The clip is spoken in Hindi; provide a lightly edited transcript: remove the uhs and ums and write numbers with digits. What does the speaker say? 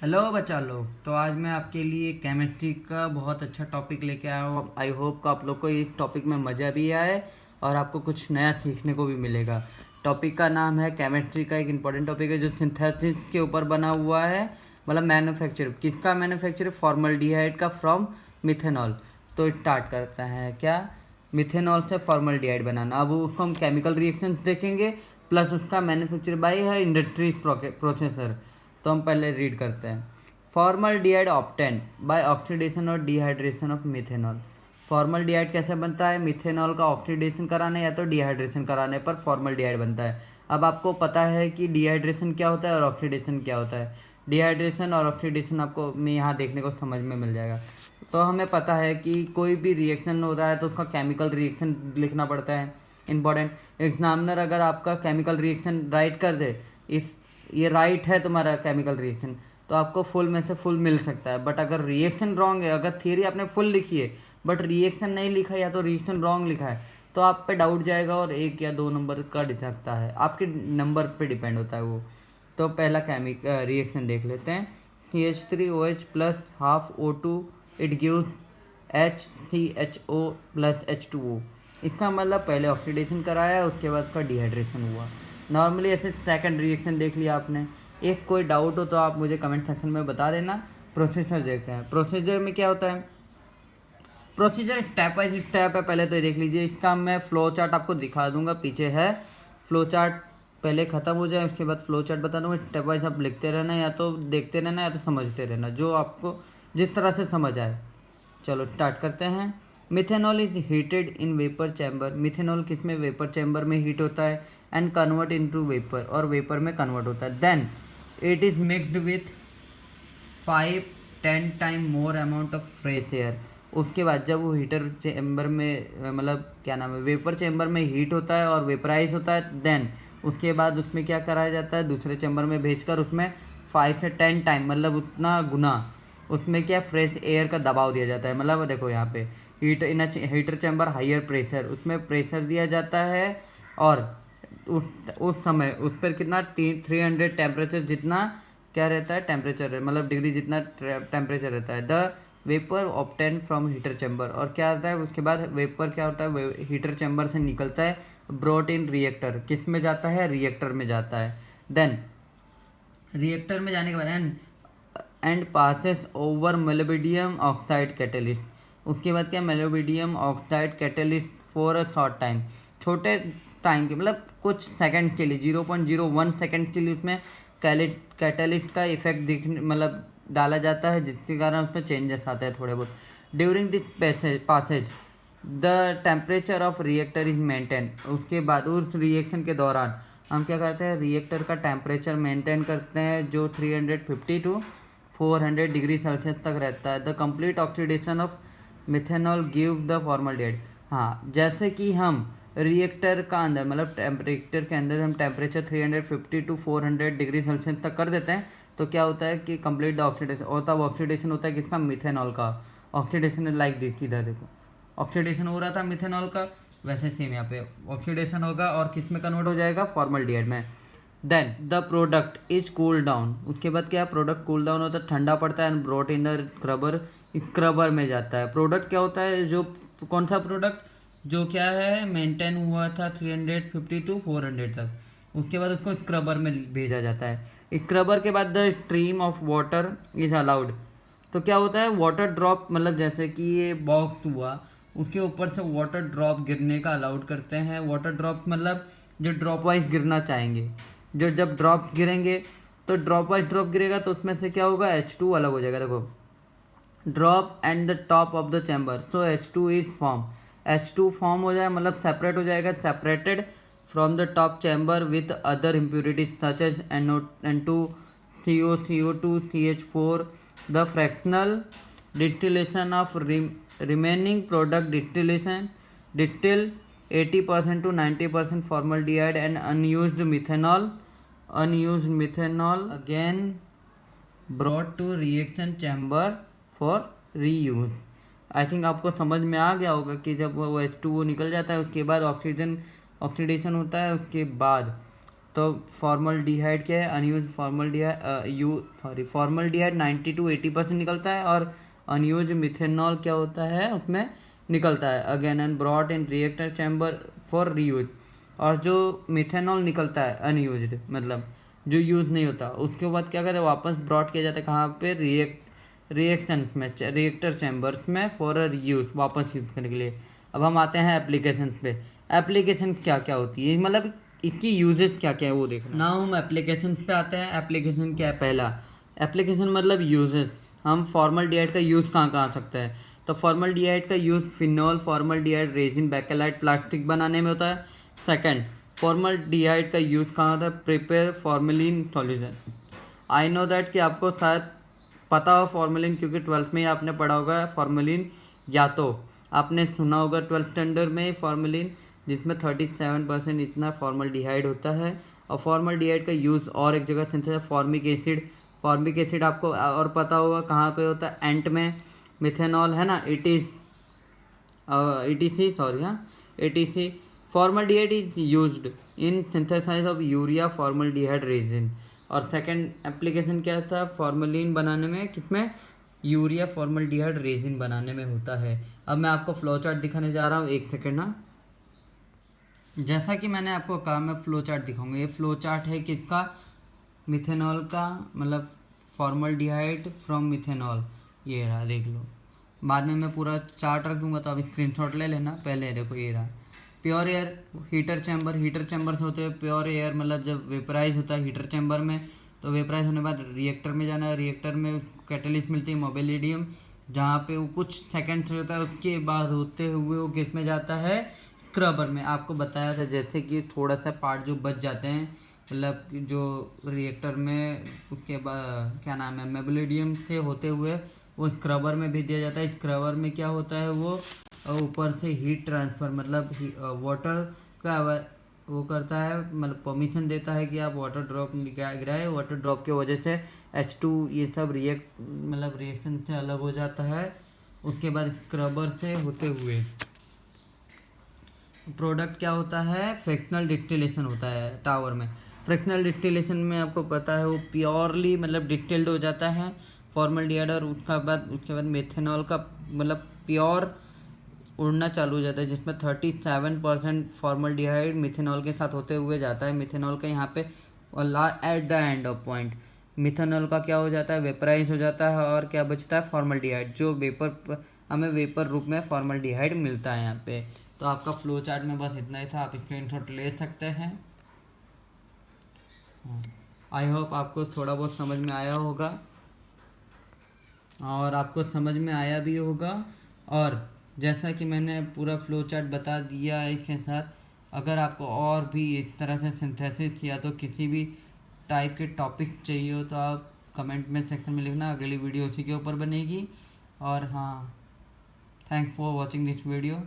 हेलो बच्चा लोग। तो आज मैं आपके लिए केमिस्ट्री का बहुत अच्छा टॉपिक लेके आया हूँ। आई होप कि आप लोग को इस टॉपिक में मज़ा भी आए और आपको कुछ नया सीखने को भी मिलेगा। टॉपिक का नाम है केमिस्ट्री का एक इम्पॉर्टेंट टॉपिक है जो सिंथेसिस के ऊपर बना हुआ है, मतलब मैन्युफैक्चर किसका, मैन्युफैक्चर फॉर्मल्डिहाइड का फ्रॉम मिथेनॉल। तो स्टार्ट करते हैं क्या, मिथेनॉल से फॉर्मल्डिहाइड बनाना। अब उसको हम केमिकल रिएक्शंस देखेंगे प्लस उसका मैन्युफैक्चर बाय है इंडस्ट्री प्रोसेसर। तो हम पहले रीड करते हैं। फॉर्मल्डिहाइड ऑब्टेन बाय ऑक्सीडेशन और डिहाइड्रेशन ऑफ मिथेनॉल। फॉर्मल्डिहाइड कैसे बनता है? मिथेनॉल का ऑक्सीडेशन कराने या तो डिहाइड्रेशन कराने पर फॉर्मल्डिहाइड बनता है। अब आपको पता है कि डिहाइड्रेशन क्या होता है और ऑक्सीडेशन क्या होता है। डिहाइड्रेशन और ऑक्सीडेशन आपको मैं यहाँ देखने को समझ में मिल जाएगा। तो हमें पता है कि कोई भी रिएक्शन हो रहा है तो उसका केमिकल रिएक्शन लिखना पड़ता है। इंपॉर्टेंट एग्जामिनर अगर आपका केमिकल रिएक्शन राइट कर दे, इफ ये राइट है तुम्हारा केमिकल रिएक्शन, तो आपको फुल में से फुल मिल सकता है। बट अगर रिएक्शन रॉन्ग है, अगर थियरी आपने फुल लिखी है बट रिएक्शन नहीं लिखा है या तो रिएक्शन रॉन्ग लिखा है, तो आप पे डाउट जाएगा और 1 या 2 नंबर कट सकता है। आपके नंबर पे डिपेंड होता है वो। तो पहला केमिक रिएक्शन देख लेते हैं। CH3OH plus half O2 it gives HCHO plus H2O। इसका मतलब पहले ऑक्सीडेशन कराया उसके बाद उसका डिहाइड्रेशन हुआ। नॉर्मली ऐसे सेकंड रिएक्शन देख लिया आपने। इफ़ कोई डाउट हो तो आप मुझे कमेंट सेक्शन में बता देना। प्रोसीजर देखते हैं। प्रोसीजर में क्या होता है? प्रोसीजर स्टेप बाय स्टेप है। पहले तो ये देख लीजिए, इसका मैं फ्लो चार्ट आपको दिखा दूंगा, पीछे है फ्लो चार्ट। पहले ख़त्म हो जाए उसके बाद फ्लो चार्ट बता दूंगा। स्टेप वाइज आप लिखते रहना, या तो देखते रहना या तो समझते रहना, जो आपको जिस तरह से समझ आए। चलो स्टार्ट करते हैं। Methanol is heated in vapour chamber. Methanol किस में? वेपर चैम्बर में हीट होता है एंड कन्वर्ट इनटू वेपर, और वेपर में कन्वर्ट होता है। Then it is mixed with 5-10 time more amount of fresh air. उसके बाद जब वो हीटर चेम्बर में मतलब क्या नाम है, वेपर चेम्बर में हीट होता है और वेपराइज होता है, देन उसके बाद उसमें क्या कराया जाता है, दूसरे चेम्बर में भेजकर उसमें 5 से 10 टाइम मतलब उतना गुना उसमें क्या फ्रेश एयर का दबाव दिया जाता है। मतलब देखो यहाँ पे हीटर चैम्बर हाइयर प्रेशर, उसमें प्रेशर दिया जाता है और उस समय उस पर कितना 300 टेम्परेचर जितना क्या रहता है, टेम्परेचर है मतलब डिग्री जितना टेम्परेचर रहता है। The vapour obtain from heater chamber. और क्या आता है उसके बाद वेपर क्या होता है, हीटर चैम्बर से निकलता है, ब्रॉट इन रिएक्टर। किस में जाता है? रिएक्टर में जाता है। देन रिएक्टर में जाने के बाद and passes over molybdenum oxide catalyst. उसके बाद क्या, molybdenum oxide catalyst for a short time, छोटे टाइम के मतलब कुछ सेकंड के लिए, 0.01 सेकंड के लिए उसमें कैटेलिस्ट का इफेक्ट दिख मतलब डाला जाता है, जिसके कारण उसमें चेंजेस आते हैं थोड़े बहुत। During this Passage the temperature of reactor is maintain. उसके बाद उस रिएक्शन के दौरान हम क्या करते हैं, रिएक्टर का टेम्परेचर मेंटेन करते हैं जो 350 टू 400 डिग्री सेल्सियस तक रहता है। The complete oxidation of methanol give the formaldehyde. हाँ, जैसे कि हम रिएक्टर का अंदर मतलब टेम्परेचर के अंदर हम टेम्परेचर 350 टू 400 डिग्री सेल्सियस तक कर देते हैं, तो क्या होता है कि कंप्लीट द ऑक्सीडेशन, और तब ऑक्सीडेशन होता है किसका? मिथेनॉल का। ऑक्सीडेशन लाइक दिस, इधर देखो ऑक्सीडेशन हो रहा था मिथेनॉल का, वैसे सेम यहाँ पे ऑक्सीडेशन होगा और किस में कन्वर्ट हो जाएगा? फॉर्मल्डिहाइड में। Then the product is cool down. उसके बाद क्या, प्रोडक्ट कूल डाउन होता है, ठंडा पड़ता है and brought in the scrubber. Scrubber में जाता है। प्रोडक्ट क्या होता है, जो कौन सा प्रोडक्ट जो क्या है मेंटेन हुआ था 350 टू 400 तक, उसके बाद उसको स्क्रबर में भेजा जाता है। स्क्रबर के बाद the stream of water is allowed. तो क्या होता है, वाटर ड्रॉप मतलब जैसे कि ये बॉक्स हुआ, उसके ऊपर से वाटर ड्रॉप गिरने का अलाउड करते हैं। वाटर ड्रॉप मतलब जो ड्रॉप वाइज गिरना चाहेंगे, जो जब ड्रॉप गिरेंगे तो ड्रॉप वाइज ड्रॉप गिरेगा तो उसमें से क्या होगा, H2 अलग हो जाएगा। देखो drop and the top of the chamber, so H2 is form. H2 form हो जाए मतलब सेपरेट हो जाएगा, separated from the top chamber with other impurities such as N2 CO CO2 CH4। The fractional distillation of remaining product distill 80% to 90% formaldehyde and unused methanol again brought to reaction chamber for reuse। I think आपको समझ में आ गया होगा कि जब वो H2O निकल जाता है उसके बाद ऑक्सीडेशन होता है उसके बाद, तो फॉर्मल्डिहाइड क्या है, अनयूज फॉर्मल्डिहाइड 90 to 80% निकलता है, और अनयूज मिथेनॉल क्या होता है उसमें निकलता है again and brought in reactor chamber for reuse. और जो मिथेनॉल निकलता है अनयूज्ड मतलब जो यूज़ नहीं होता, उसके बाद क्या करते हैं, वापस ब्रॉट किया जाता है कहाँ पे, रिएक्शंस में, रिएक्टर चैम्बर्स में फॉर यूज़, वापस यूज़ करने के लिए। अब हम आते हैं एप्लीकेशन पे। एप्लीकेशन क्या क्या होती है, मतलब इसकी यूजेस क्या क्या है वो देखना। ना हम एप्लीकेशन पे आते हैं। एप्लीकेशन क्या है, पहला एप्लीकेशन मतलब यूजेस, हम फॉर्मल्डिहाइड का यूज़ कहाँ कहाँ आ सकता है। तो फॉर्मल्डिहाइड का use phenol formaldehyde resin Bakelite plastic बनाने में होता है। सेकंड, फॉर्मल्डिहाइड का यूज़ कहाँ होता है, prepare formalin solution. I know that कि आपको शायद पता हो फॉर्मेलिन, क्योंकि 12th में ही आपने पढ़ा होगा फॉर्मेलिन, या तो आपने सुना होगा 12th स्टैंडर्ड में फॉर्मेलिन, जिसमें 37% इतना फॉर्मल्डिहाइड होता है। और फॉर्मल्डिहाइड का यूज़ और एक जगह synthesis formic acid, formic acid आपको और पता होगा कहाँ पे होता है, एंट में। मिथेनॉल है ना, ETC सॉरी, हाँ ETC। Formaldehyde is used in synthesize of urea formaldehyde resin. और सेकंड एप्लीकेशन क्या था, फॉर्मेलिन बनाने में, किसमें, यूरिया फॉर्मल्डिहाइड रेजिन बनाने में होता है। अब मैं आपको फ्लो चार्ट दिखाने जा रहा हूँ, एक सेकेंड ना। जैसा कि मैंने आपको कहा, मैं फ्लो चार्ट दिखाऊंगा। ये फ्लो चार्ट है किसका, मिथेनॉल का, मतलब फॉर्मल्डिहाइड फ्रॉम मिथेनॉल। ये रहा, देख लो। बाद में मैं पूरा चार्ट रख दूंगा, तो आप स्क्रीनशॉट ले लेना। पहले देखो ये रहा, pure air heater chamber. Heater chamber से होते हैं प्योर एयर, मतलब जब वेपराइज होता है हीटर चैम्बर में, तो वेपराइज होने के बाद रिएक्टर में जाना है। रिएक्टर में कैटलिस्ट मिलती है मोबिलिडियम, जहाँ पे वो कुछ सेकेंड्स होता है, उसके बाद होते हुए वो किस में जाता है, स्क्रबर में। आपको बताया था जैसे कि थोड़ा सा पार्ट जो बच जाते हैं, मतलब जो रिएक्टर में, उसके बाद क्या नाम है, मोबिलिडियम से होते हुए वो स्क्रबर में भेज दिया जाता है। स्क्रबर में क्या होता है, वो ऊपर से हीट ट्रांसफ़र, मतलब वाटर का वो करता है, मतलब परमिशन देता है कि आप वाटर ड्रॉप गिराए। वाटर ड्रॉप की वजह से H2 ये सब मतलब रिएक्शन से अलग हो जाता है। उसके बाद स्क्रबर से होते हुए प्रोडक्ट क्या होता है, फ्रैक्शनल डिस्टिलेशन होता है टावर में। फ्रैक्शनल डिस्टिलेशन में आपको पता है वो प्योरली मतलब डिस्टिल्ड हो जाता है फॉर्मल्डिहाइड, और उसके बाद मेथेनॉल का मतलब प्योर उड़ना चालू हो जाता है, जिसमें 37% फॉर्मल्डिहाइड मिथेनॉल के साथ होते हुए जाता है। मिथेनॉल का यहाँ पे at the end of point methanol का क्या हो जाता है, वेपराइज हो जाता है, और क्या बचता है, फॉर्मल्डिहाइड, जो हमें वेपर रूप में फॉर्मल्डिहाइड मिलता है यहाँ पे। तो आपका फ्लो चार्ट में बस इतना ही था, आप स्क्रीनशॉट ले सकते हैं। आई होप आपको थोड़ा बहुत समझ में आया होगा, और आपको समझ में आया भी होगा। और जैसा कि मैंने पूरा फ्लो चार्ट बता दिया है, इसके साथ अगर आपको और भी इस तरह से सिंथेसिस या तो किसी भी टाइप के टॉपिक चाहिए हो, तो आप कमेंट में सेक्शन में लिखना, अगली वीडियो उसी के ऊपर बनेगी। और हाँ, thanks for watching this video.